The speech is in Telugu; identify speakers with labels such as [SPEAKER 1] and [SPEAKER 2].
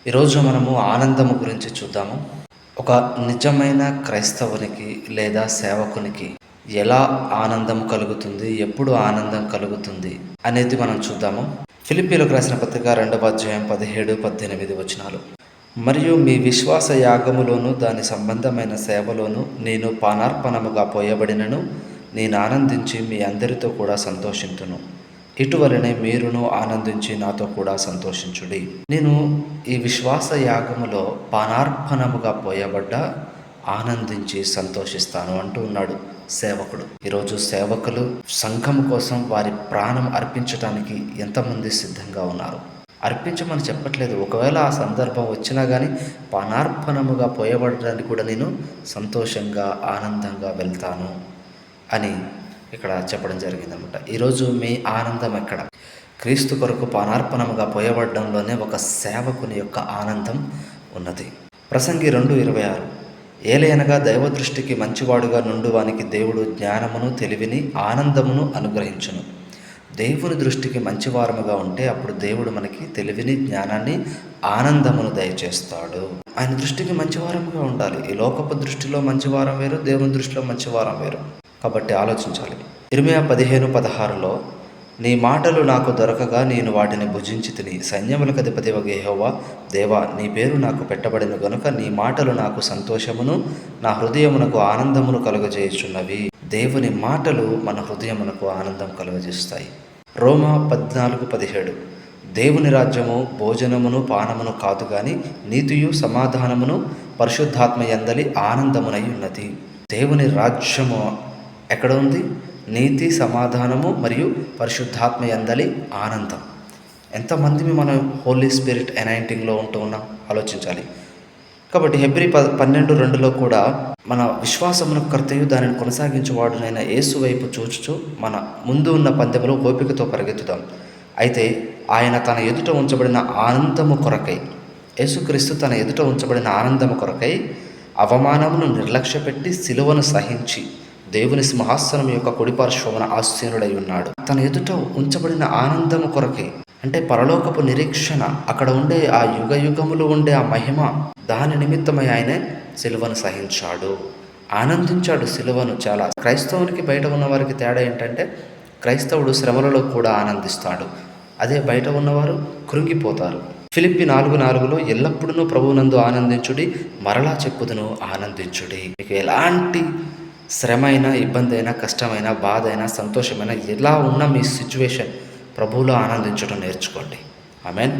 [SPEAKER 1] ఈరోజు మనము ఆనందము గురించి చూద్దాము. ఒక నిజమైన క్రైస్తవునికి లేదా సేవకునికి ఎలా ఆనందం కలుగుతుంది, ఎప్పుడు ఆనందం కలుగుతుంది అనేది మనం చూద్దాము. ఫిలిప్పీలకు రాసిన పత్రిక 2వ అధ్యాయం 17, 18 వచనాలు. మరియు మీ విశ్వాస యాగములోను దాని సంబంధమైన సేవలోను నేను పానార్పణముగా పోయబడినను నేను ఆనందించి మీ అందరితో కూడా సంతోషింతును. ఇటువలనే మీరును ఆనందించి నాతో కూడా సంతోషించుడి. నేను ఈ విశ్వాస యాగములో పానార్పణముగా పోయబడ్డ ఆనందించి సంతోషిస్తాను అంటూ ఉన్నాడు సేవకుడు. ఈరోజు సేవకులు సంఘం కోసం వారి ప్రాణం అర్పించడానికి ఎంతమంది సిద్ధంగా ఉన్నారు? అర్పించమని చెప్పట్లేదు. ఒకవేళ ఆ సందర్భం వచ్చినా కానీ పానార్పణముగా పోయబడడానికి కూడా నేను సంతోషంగా ఆనందంగా వెళ్తాను అని ఇక్కడ చెప్పడం జరిగిందనమాట. ఈరోజు మీ ఆనందం ఎక్కడ? క్రీస్తు కొరకు పానార్పణముగా పోయబడడంలోనే ఒక సేవకుని యొక్క ఆనందం ఉన్నది. ప్రసంగి 2:26 ఏలయనగా దైవ దృష్టికి మంచివాడుగా నుండువానికి దేవుడు జ్ఞానమును తెలివిని ఆనందమును అనుగ్రహించును. దేవుని దృష్టికి మంచివారముగా ఉంటే అప్పుడు దేవుడు మనకి తెలివిని జ్ఞానాన్ని ఆనందమును దయచేస్తాడు. ఆయన దృష్టికి మంచివారముగా ఉండాలి. ఈ లోకపు దృష్టిలో మంచివారం వేరు, దేవుని దృష్టిలో మంచివారం వేరు. కాబట్టి ఆలోచించాలి. ఇర్మియా 15:16 నీ మాటలు నాకు దొరకగా నేను వాటిని భుజించి తిని సైన్యములకు అధిపతివగ యెహోవా దేవా నీ పేరు నాకు పెట్టబడిన గనుక నీ మాటలు నాకు సంతోషమును నా హృదయమునకు ఆనందమును కలుగజేయుచున్నవి. దేవుని మాటలు మన హృదయమునకు ఆనందం కలుగజేస్తాయి. రోమా 14:17 దేవుని రాజ్యము భోజనమును పానమును కాదు గాని నీతియు సమాధానమును పరిశుద్ధాత్మ యందలి ఆనందమునై ఉన్నది. దేవుని రాజ్యము ఎక్కడ ఉంది? నీతి, సమాధానము మరియు పరిశుద్ధాత్మ యందలి ఆనందం. ఎంతమంది మనం హోలీ స్పిరిట్ ఎనైంటింగ్లో ఉంటూ ఉన్నాం ఆలోచించాలి. కాబట్టి హెబ్రీ 12:2 కూడా మన విశ్వాసమునకు కర్తయు దానిని కొనసాగించువాడునైన యేసు వైపు చూచుచు మన ముందు ఉన్న పందెములో ఓపికతో పరిగెత్తుదాం. అయితే ఆయన తన ఎదుట ఉంచబడిన ఆనందము కొరకై, యేసుక్రీస్తు తన ఎదుట ఉంచబడిన ఆనందము కొరకై అవమానమును నిర్లక్ష్యపెట్టి సిలువను సహించి దేవుని సింహాసనం యొక్క కుడిపార్శ్వమున ఆసీనుడై ఉన్నాడు. తన ఎదుట ఉంచబడిన ఆనందము కొరకై, అంటే పరలోకపు నిరీక్షణ, అక్కడ ఉండే ఆ యుగ యుగములు ఉండే ఆ మహిమ, దాని నిమిత్తమై ఆయన సిలువను సహించాడు, ఆనందించాడు సిలువను. చాలా క్రైస్తవునికి బయట ఉన్న వారికి తేడా ఏంటంటే క్రైస్తవుడు శ్రమలలో కూడా ఆనందిస్తాడు, అదే బయట ఉన్నవారు కృంగిపోతారు. ఫిలిప్పీ 4:4 ఎల్లప్పుడూ ప్రభువునందు ఆనందించుడి, మరలా చెప్పుదును ఆనందించుడి. మీకు ఎలాంటి శ్రమ అయినా, ఇబ్బంది అయినా, కష్టమైనా, బాధ అయినా, సంతోషమైనా, ఎలా ఉన్న మీ సిచ్యువేషన్ ప్రభువులో ఆనందించడం నేర్చుకోండి. ఆమేన్.